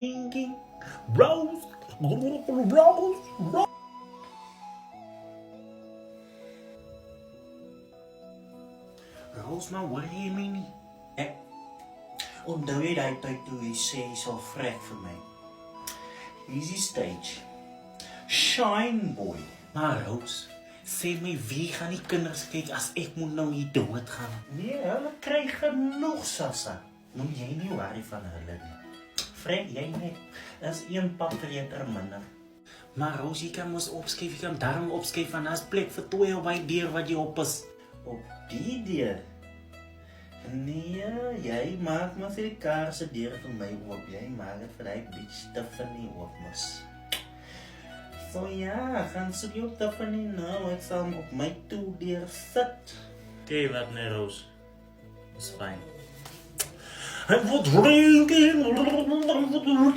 Singing Rose, Rose, Rose. Rose, maar hoor jy my nie? Onthou jy die tyd toe jy sê jy sal vrek vir my? Hier is die stage. Shine boy. Maar Rose, sê my wie gaan die kinders kyk as ek moet nou hier dood gaan? Nee, hulle kry genoeg, Sassa. Moet jy nie worry van hulle nie. Vrek jy net, is een paptreter minder. Maar Rose, jy kan mos opskryf, jy kan daarom opskryf van as plek vir 2 op my deur wat jy op is. Op die deur? Nee, jy maak maar vir die kar se deur vir my oop. Jy maak het vir die bitch Tiffany oop, mas. So ja, gaan soek jy op Tiffany nou, ek sal hom op my toe deur sit. Okay, wat nee Rose, is fijn. I was drinking.